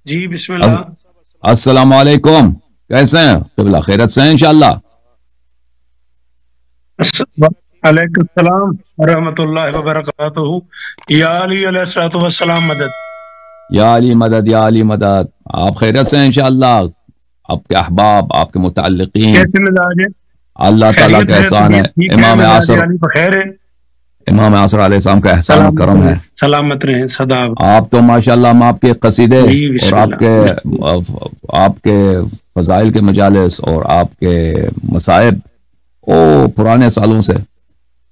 جی بسم اللہ۔ السلام علیکم، کیسے ہیں؟ قبلہ خیرت سے ہیں انشاءاللہ؟ علیکم السلام ورحمۃ اللہ وبرکاتہ۔ یا علی علیہ الصلوۃ والسلام مدد۔ یا علی مدد، یا علی مدد۔ آپ خیرت سے ہیں انشاءاللہ؟ آپ کے احباب، آپ کے متعلقین، کیسے مزاج ہے؟ اللہ تعالیٰ کا احسان ہے۔ امام عصر، بخیر ہے؟ امام عصر علیہ السلام کا احسان و کرم ہے۔ سلامت رہیں سدا۔ آپ تو ماشاءاللہ ہم آپ کے قصیدے اور آپ کے فضائل کے مجالس اور آپ کے مصائب پرانے سالوں سے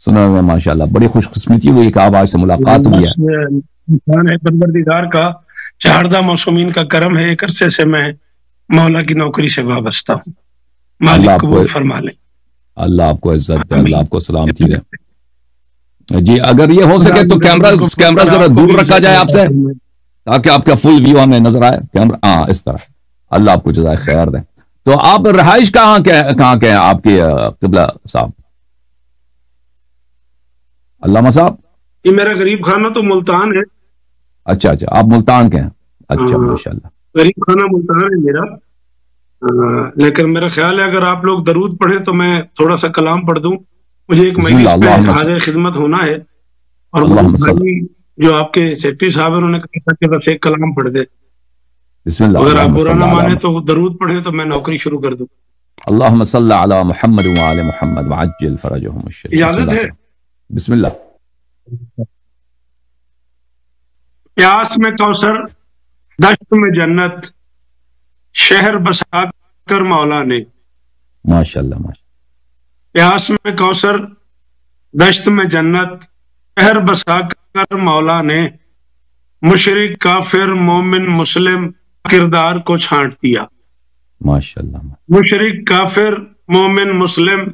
سنا ہوئے، ماشاءاللہ بڑی خوش قسمتی ہوئی کہ آپ آج سے ملاقات ہوئی ہے۔ انسان ہے پروردگار کا چاردہ موسمین کا کرم ہے۔ ایک عرصے سے میں مولا کی نوکری سے وابستہ ہوں۔ مالک قبول فرما لیں۔ اللہ آپ کو عزت دے، اللہ آپ کو سلامتی دے۔ جی اگر یہ ہو سکے تو کیمرہ ذرا دور رکھا جائے آپ سے تاکہ آپ کا فل ویو ہمیں نظر آئے کیمرہ۔ ہاں اس طرح، اللہ آپ کو جزائے خیر دے۔ تو آپ رہائش کہاں کے ہیں آپ کی قبلہ صاحب؟ علامہ صاحب یہ میرا غریب خانہ تو ملتان ہے۔ اچھا آپ ملتان کے ہیں؟ اچھا ماشاءاللہ، غریب خانہ ملتان ہے میرا۔ لیکن میرا خیال ہے اگر آپ لوگ درود پڑھیں تو میں تھوڑا سا کلام پڑھ دوں۔ مجھے ایک مجلس پہ حاضر خدمت ہونا ہے، اور بھائی جو آپ کے سیکرٹری صاحب انہوں نے کہا تھا کہ بس ایک کلام پڑھ دے۔ بسم اللہ، اگر آپ برا نہ مانے تو درود پڑھیں تو میں نوکری شروع کر دوں۔ اللہم صلی علی محمد وعلی محمد وعجل فرجہم الشریف۔ اجازت ہے؟ بسم اللہ۔ پیاس میں کوثر، دشت میں جنت، شہر بسا کر مولا نے۔ ماشاءاللہ ماشاءاللہ۔ پیاس میں کوثر، دشت میں جنت، شہر بسا کر مولا نے، مشرک کافر مومن مسلم کردار کو چھانٹ دیا۔ ماشاءاللہ۔ مشرک کافر مومن مسلم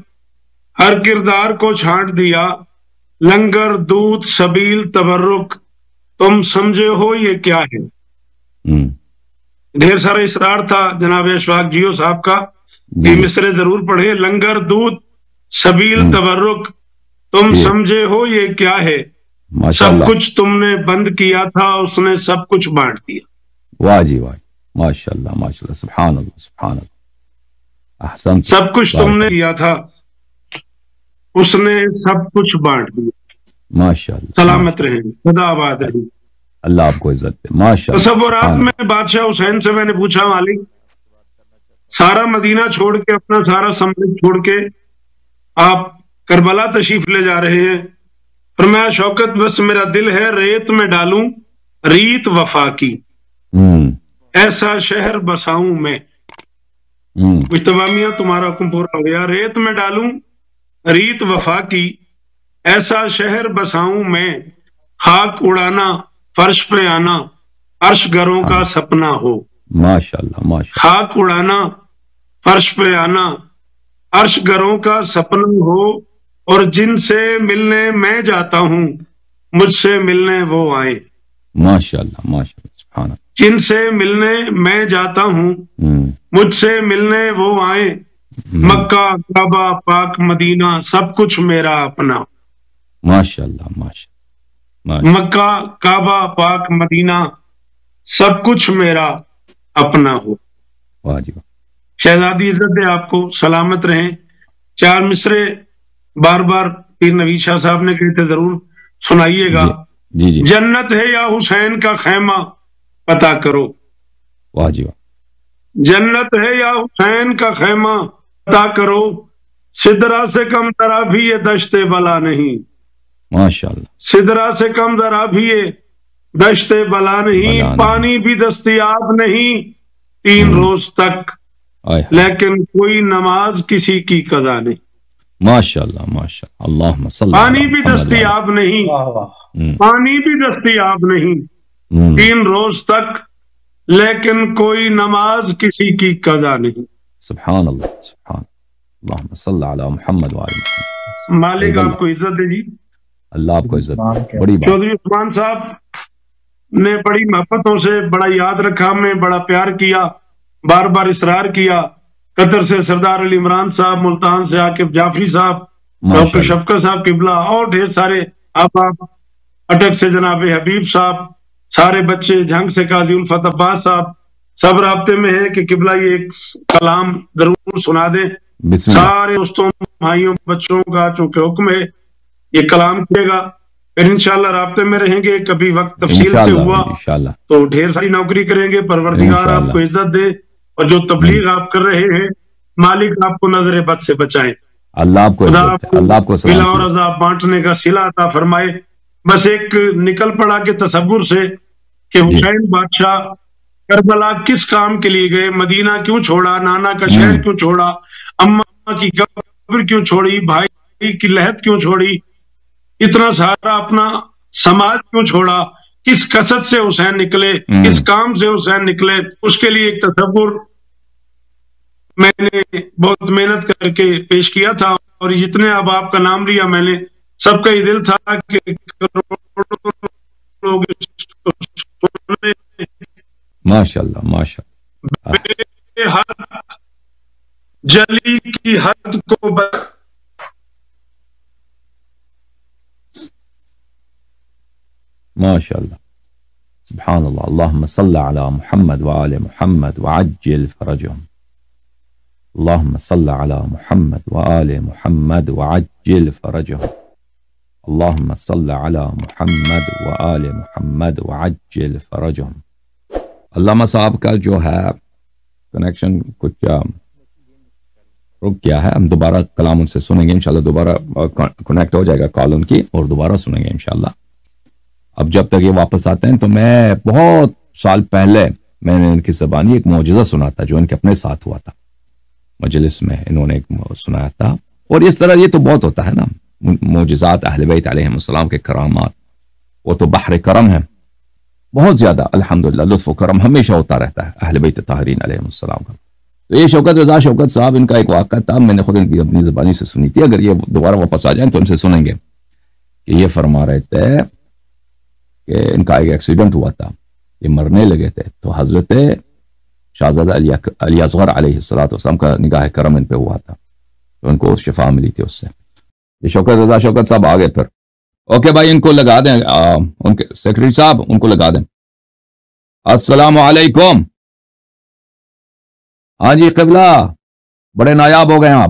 ہر کردار کو چھانٹ دیا۔ لنگر دودھ سبیل تبرک، تم سمجھے ہو یہ کیا ہے؟ ڈھیر سارا اسرار تھا جناب اشفاق جیو صاحب کا، یہ مصرے ضرور پڑھے۔ لنگر دودھ سبیل تبرک، تم سمجھے ہو یہ کیا ہے؟ سب کچھ تم نے بند کیا تھا، اس نے سب کچھ بانٹ دیا۔ واہ جی واہ، ماشاءاللہ ماشاءاللہ، سبحان اللہ سبحان اللہ، احسن۔ سب کچھ تم نے کیا تھا، اس نے سب کچھ بانٹ دیا۔ ماشاءاللہ، سلامت رہیں، خدا آباد رہیں، اللہ آپ کو عزت دے۔ ماشاءاللہ۔ تصورات میں بادشاہ حسین سے میں نے پوچھا، مالک سارا مدینہ چھوڑ کے، اپنا سارا سمرد چھوڑ کے آپ کربلا تشریف لے جا رہے ہیں۔ فرمایا شوکت بس میرا دل ہے ریت میں ڈالوں ریت وفا کی، ایسا شہر بساؤں میں۔ مجتبی میاں تمہارا حکم پورا ہو گیا۔ ریت میں ڈالوں ریت وفا کی، ایسا شہر بساؤں میں، خاک اڑانا فرش پہ آنا عرش گروں کا سپنا ہو۔ ماشاءاللہ ماشاءاللہ۔ خاک اڑانا فرش پہ آنا عرش گروں کا سپنا ہو، اور جن سے ملنے میں جاتا ہوں مجھ سے ملنے وہ آئیں۔ ماشاءاللہ ماشاءاللہ، سبحان اللہ۔ جن سے ملنے میں جاتا ہوں مجھ سے ملنے وہ آئیں، مکہ کعبہ پاک مدینہ سب کچھ میرا اپنا۔ ماشاءاللہ ماشاءاللہ۔ مکہ کعبہ پاک مدینہ سب کچھ میرا اپنا ہو۔ واجب۔ شہزادی عزت دے آپ کو، سلامت رہیں۔ چار مصرے بار بار پیر نوید شاہ صاحب نے کہے تھے، ضرور سنائیے گا۔ جی جی۔ جنت ہے یا حسین کا خیمہ پتا کرو، واجب۔ جنت ہے یا حسین کا خیمہ پتا کرو، سدرا سے کم ذرا بھی یہ دشت بلا نہیں۔ ماشاءاللہ۔ سدرا سے کم ذرا بھی یہ دشت بلا نہیں، پانی بھی دستیاب نہیں 3 روز تک، لیکن کوئی نماز کسی کی قضا نہیں۔ ماشاءاللہ ماشاءاللہ، اللہم صلی اللہ۔ پانی بھی دستیاب نہیں، پانی بھی دستیاب نہیں 3 روز تک، لیکن کوئی نماز کسی کی قضا نہیں۔ سبحان اللہ سبحان اللہ، اللہم صلی علی محمد وعلی محمد۔ مالک آپ کو عزت دے جی، اللہ آپ کو عزت دے، بڑی بات۔ چودھری عثمان صاحب نے بڑی محبتوں سے بڑا یاد رکھا، ہمیں بڑا پیار کیا، بار بار اصرار کیا۔ قطر سے سردار علی عمران صاحب، ملتان سے عاقب جعفری صاحب، ڈاکٹر شفقت صاحب قبلہ، اور ڈھیر سارے آپ، اٹک سے جناب حبیب صاحب، سارے بچے، جھنگ سے قاضی الفت عباس صاحب، سب رابطے میں ہے کہ قبلہ یہ ایک کلام ضرور سنا دیں بسم اللہ. سارے دوستوں بھائیوں بچوں کا چونکہ حکم ہے یہ کلام کرے گا، پھر انشاءاللہ رابطے میں رہیں گے. کبھی وقت تفصیل سے ہوا انشاءاللہ تو ڈھیر ساری نوکری کریں گے. پروردگار آپ کو عزت دے، اور جو تبلیغ آپ کر رہے ہیں مالک آپ کو نظر بد سے بچائیں. اللہ آپ کو عزت دے، اللہ آپ کو بلا اور عذاب بانٹنے کا صلہ عطا فرمائے. بس ایک نکل پڑا کے تصور سے کہ حسین بادشاہ کربلا کس کام کے لیے گئے، مدینہ کیوں چھوڑا، نانا کا شہر کیوں چھوڑا، اماں کی قبر کیوں چھوڑی، بھائی کی لہد کیوں چھوڑی، اتنا سارا اپنا سماج کیوں چھوڑا، کس قصد سے حسین نکلے، کس کام سے حسین نکلے. اس کے لیے ایک تصور میں نے بہت محنت کر کے پیش کیا تھا. اور جتنے اب آپ کا نام لیا میں نے، سب کا یہ دل تھا کہ لوگ ماشاءاللہ ماشاءاللہ حد جلی کی حد کو ماشاءاللہ سبحان اللہ. اللہم صلی علی محمد وآل محمد وعجل فرجهم. اللہم صلی علی محمد وآل محمد وعجل فرجهم. اللہم صلی علی محمد وآل محمد وعجل فرجهم. علامہ صاحب کا جو ہے کنیکشن کچھ رک گیا ہے، ہم دوبارہ کلام ان سے سنیں گے انشاءاللہ. دوبارہ کنیکٹ ہو جائے گا کال ان کی اور دوبارہ سنیں گے انشاءاللہ. اب جب تک یہ واپس آتے ہیں تو میں بہت سال پہلے میں نے ان کی زبانی ایک معجزہ سنا تھا جو ان کے اپنے ساتھ ہوا تھا مجلس میں، انہوں نے ایک سنایا تھا. اور اس طرح یہ تو بہت ہوتا ہے نا، معجزات اہل بیت علیہ السلام کے کرامات، وہ تو بحر کرم ہے بہت زیادہ الحمدللہ. لطف و کرم ہمیشہ ہوتا رہتا ہے اہل بیت طاہرین علیہ السلام کا. تو یہ شوکت رضا شوکت صاحب ان کا ایک واقعہ تھا، میں نے خود ان کی اپنی زبانی سے سنی تھی. اگر یہ دوبارہ واپس آ جائیں تو ان سے سنیں گے کہ یہ فرما رہے تھے کہ ان کا ایک ایکسیڈنٹ ہوا تھا، یہ مرنے لگے تھے تو حضرت شہزادہ علی اصغر علیہ السلام کا نگاہ کرم ان پہ ہوا تھا تو ان کو شفا ملی تھی اس سے. یہ شوکت رضا شوکت صاحب آگے پھر اوکے بھائی ان کو لگا دیں، ان کے سیکرٹری صاحب ان کو لگا دیں. السلام علیکم. ہاں جی قبلہ، بڑے نایاب ہو گئے ہیں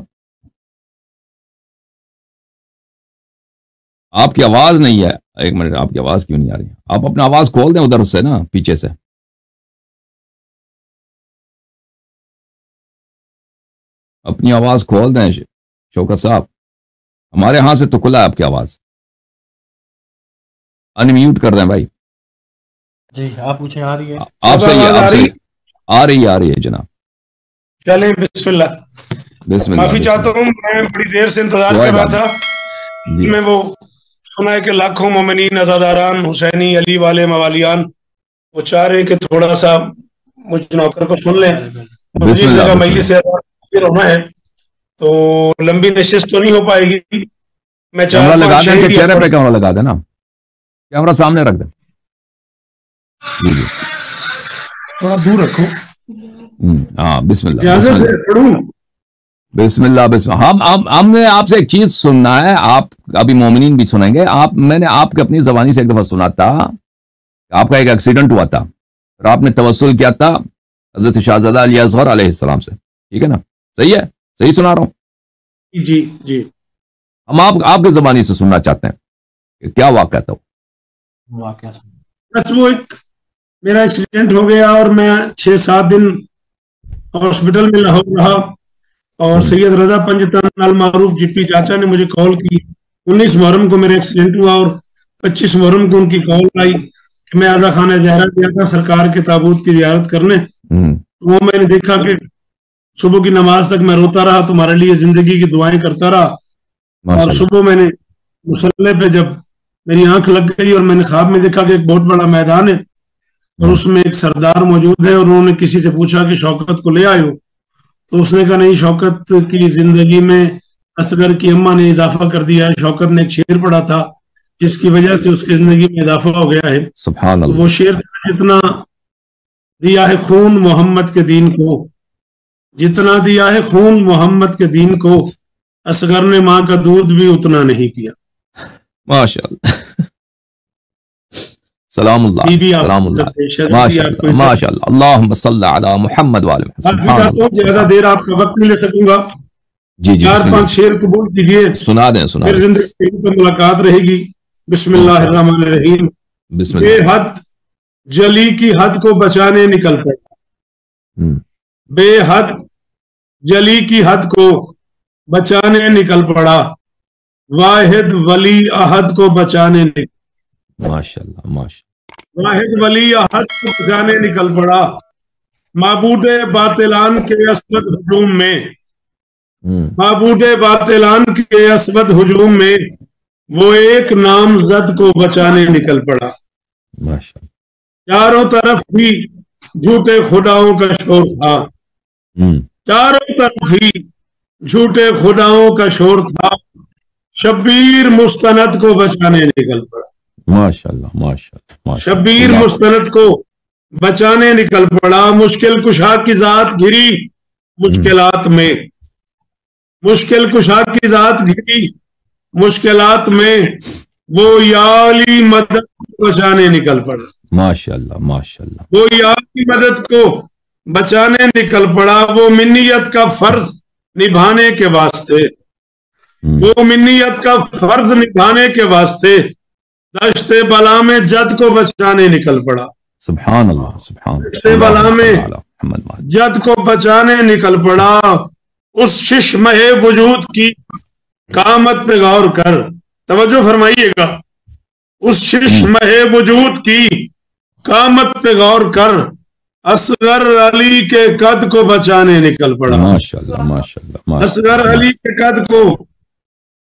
آپ کی آواز نہیں ہے. ایک منٹ، آپ کی آواز کیوں نہیں آ رہی ہے؟ آپ اپنا آواز کھول دیں ادھر سے نا، پیچھے سے. اپنی آواز کھول دیں شوکت صاحب، ہمارے ہاں سے تو کھلا ہے آپ کی آواز. انمیوٹ کر دیں بھائی. جی آپ پوچھیں، آ رہی ہے؟ آپ صحیح ہے، آپ صحیح آ رہی ہے جناب. چلیں بسم اللہ. بسم اللہ. معافی چاہتا ہوں، میں بڑی دیر سے انتظار کر رہا تھا. میں وہ سنا ہے کہ لاکھوں مومنین عزاداران حسینی علی والے موالیان وہ چاہ رہے کہ تھوڑا سا مجھ نوکر کو سن لیں. بسم اللہ. مجلس سے ہونا ہے تو لمبی نشست تو نہیں ہو پائے گی. میں کیمرہ لگا دیں کہ چہرے پہ کیمرہ لگا دیں نا، کیمرہ سامنے رکھ دیں. تھوڑا دور رکھو. ہاں بسم اللہ بسم اللہ. بسم اللہ. ہم نے آپ سے ایک چیز سننا ہے، آپ ابھی مومنین بھی سنیں گے. میں نے آپ کے اپنی زبانی سے ایک دفعہ سنا تھا، آپ کا ایک ایکسیڈنٹ ہوا تھا اور آپ نے توسل کیا تھا حضرت شہزادہ علی اصغر علیہ السلام سے، ٹھیک ہے نا؟ صحیح ہے، صحیح سنا رہا ہوں؟ جی جی. ہم آپ کے زبانی سے سننا چاہتے ہیں کہ کیا واقعہ تھا. بس وہ ایک میرا ایکسیڈنٹ ہو گیا اور میں 6-7 دن ہاسپٹل میں لاہور رہا، اور سید رضا پنجتن المعروف جی پی چاچا نے مجھے کال کی. 19 محرم کو میرا ایکسیڈنٹ ہوا اور 25 محرم کو ان کی کال آئی کہ میں آزا خانہ زیارت گیا تھا سرکار کے تابوت کی زیارت کرنے. وہ میں نے دیکھا کہ صبح کی نماز تک میں روتا رہا، تمہارے لیے زندگی کی دعائیں کرتا رہا. اور صبح میں نے مصلی پہ جب میری آنکھ لگ گئی اور میں نے خواب میں دیکھا کہ ایک بہت بڑا میدان ہے اور اس میں ایک سردار موجود ہے، اور انہوں نے کسی سے پوچھا کہ شوکت کو لے آئے ہو؟ تو اس نے کہا نہیں، شوکت کی زندگی میں اصغر کی اماں نے اضافہ کر دیا ہے. شوکت نے ایک شعر پڑھا تھا جس کی وجہ سے اس کی زندگی میں اضافہ ہو گیا ہے. سبحان اللہ. وہ شعر جتنا دیا ہے خون محمد کے دین کو، جتنا دیا ہے خون محمد کے دین کو، اصغر نے ماں کا دودھ بھی اتنا نہیں پیا. ماشاء اللہ. سلام اللہ بی بی آپ سلام کو اللہ عزت دے، شہزادی ماشاء آپ کو اللہ عزت دے۔ ماشاء اللہ اللہم صلی علی محمد وآل محمد آپ سبحان اللہ زیادہ سبحان دیر آپ کا وقت نہیں لے سکوں گا، جی جی 4-5 بسم شعر قبول کیجئے، اللہ سنا دیں پھر زندگی پر ملاقات رہے گی۔ بسم اللہ الرحمن الرحیم۔ بسم بے اللہ حد جلی کی حد کو بچانے نکل پڑا، ہم، بے حد جلی کی حد کو بچانے نکل پڑا، واحد ولی احد کو بچانے نکل ماشاء اللہ ماشاء واحد ولی احد کو بچانے نکل پڑا، معبود باطلان کے اسود ہجوم میں، اللہ معبود باطلان کے اسود ہجوم میں وہ ایک نامزد کو بچانے نکل پڑا، ماشاء اللہ چاروں طرف ہی جھوٹے خداؤں کا شور تھا، ہم، چاروں طرف ہی جھوٹے خداؤں کا شور تھا، شبیر مستند کو بچانے نکل پڑا، ماشاء اللہ ماشاء اللہ ماشاء شبیر اللہ مستند کو بچانے نکل پڑا، مشکل کشا کی ذات گھری مشکلات میں، مشکل کشا کی ذات گھری مشکلات میں، وہ یا علی مدد کو بچانے نکل پڑا، ماشاء اللہ ماشاء اللہ وہ یا علی مدد کو بچانے نکل پڑا، وہ منیت کا فرض نبھانے کے واسطے، ہم، وہ منیت کا فرض نبھانے کے واسطے دشت بلا میں جد کو بچانے نکل پڑا، سبحان اللہ سبحان دشت بلا اللہ میں صلی اللہ محمد وآل جد کو بچانے نکل پڑا، اس ششمہ وجود کی قامت پہ غور کر، توجہ فرمائیے گا، اس ششمہ وجود کی قامت پہ غور کر، اصغر علی کے قد کو بچانے نکل پڑا، ماشاء اللہ ماشاء اللہ ماشاء اصغر علی کے قد کو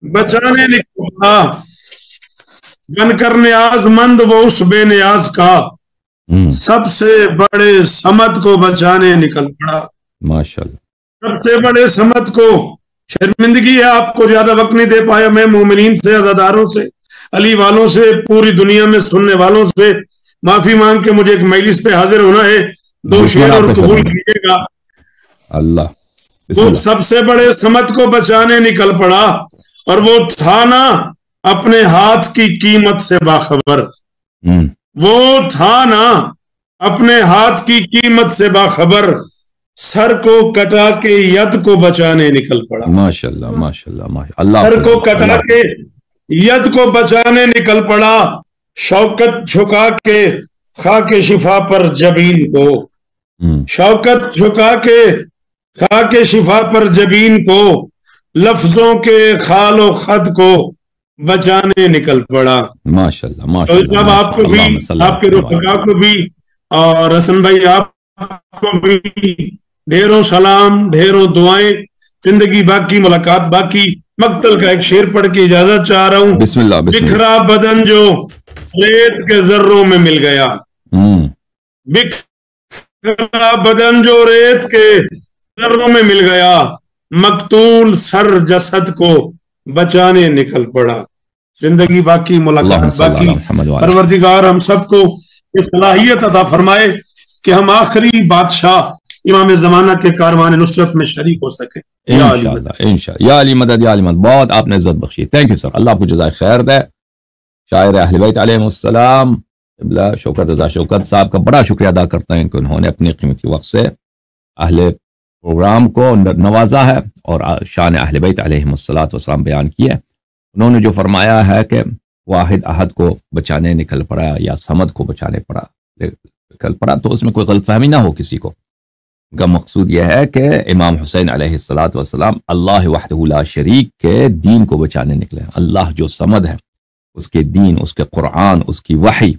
بچانے نکل پڑا، بن کر نیاز مند وہ اس بے نیاز کا، ہم، سب سے بڑے سمت کو بچانے نکل پڑا، ماشاء اللہ سب سے بڑے سمت کو، شرمندگی ہے آپ کو زیادہ وقت نہیں دے پایا، میں مومنین سے، عزاداروں سے، علی والوں سے، پوری دنیا میں سننے والوں سے معافی مانگ کے مجھے ایک مجلس پہ حاضر ہونا ہے، 2 دشمن شعر آپ اور پہ قبول فرمائے کیجیے گا۔ اللہ بسم وہ اللہ سب سے بڑے سمت کو بچانے نکل پڑا، اور وہ تھا نا اپنے ہاتھ کی قیمت سے باخبر، ہم، وہ تھا نا اپنے ہاتھ کی قیمت سے باخبر، سر کو کٹا کے ید کو بچانے نکل پڑا، ماشاء اللہ ماشاء اللہ ماشاء اللہ سر کو حافظ، کٹا اللہ کے ید کو بچانے نکل پڑا، شوکت جھکا کے خاک شفا پر جبین کو، ہم، شوکت جھکا کے خاک شفا پر جبین کو، لفظوں کے خال و خط کو بچانے نکل پڑا۔ ماشاء اللہ ماشاء تو اللہ جب آپ کو بھی، اللہم صلی آپ کے اللہ علیہ رفقا کو بھی، اور حسن بھائی آپ کو بھی ڈھیروں سلام، ڈھیروں دعائیں، زندگی باقی، ملاقات باقی۔ مقتل کا ایک شعر پڑھ کے اجازت چاہ رہا ہوں۔ بسم اللہ بسم اللہ بکھرا بدن جو ریت کے ذروں میں مل گیا، ہم، بکھرا بدن جو ریت کے ذروں میں مل گیا، مقتول سر جسد کو بچانے نکل پڑا۔ زندگی باقی، اللہم ملاقات صلی باقی۔ اللہ محمد وآلہ پروردگار ہم سب کو یہ صلاحیت عطا فرمائے کہ ہم آخری بادشاہ امام زمانہ کے کاروان نصرت میں شریک ہو سکیں۔ یا علی مدد۔ انشاءاللہ انشاءاللہ یا علی مدد یا علی مدد، بہت آپ نے عزت بخشی، تھینک یو سر، اللہ آپ کو جزائے خیر دے۔ شاعر اہل بیت علیہ السلام قبلہ شوکت رضا شوکت صاحب کا بڑا شکریہ ادا کرتے ہیں کہ انہوں نے اپنی قیمتی وقت سے اہل پروگرام کو نوازا ہے اور شان اہل بیت علیہ السلام بیان کی ہے۔ انہوں نے جو فرمایا ہے کہ واحد احد کو بچانے نکل پڑا یا صمد کو بچانے نکل پڑا، تو اس میں کوئی غلط فہمی نہ ہو کسی کو۔ ان کا مقصود یہ ہے کہ امام حسین علیہ السلام اللہ وحدہ لا شریک کے دین کو بچانے نکلے۔ اللہ جو صمد ہے، اس کے دین، اس کے قرآن، اس کی وحی،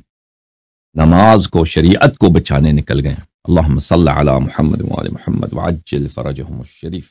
نماز کو، شریعت کو بچانے نکل گئے۔ اللہم صلی علی محمد وآل محمد وعجل فرجہم الشریف۔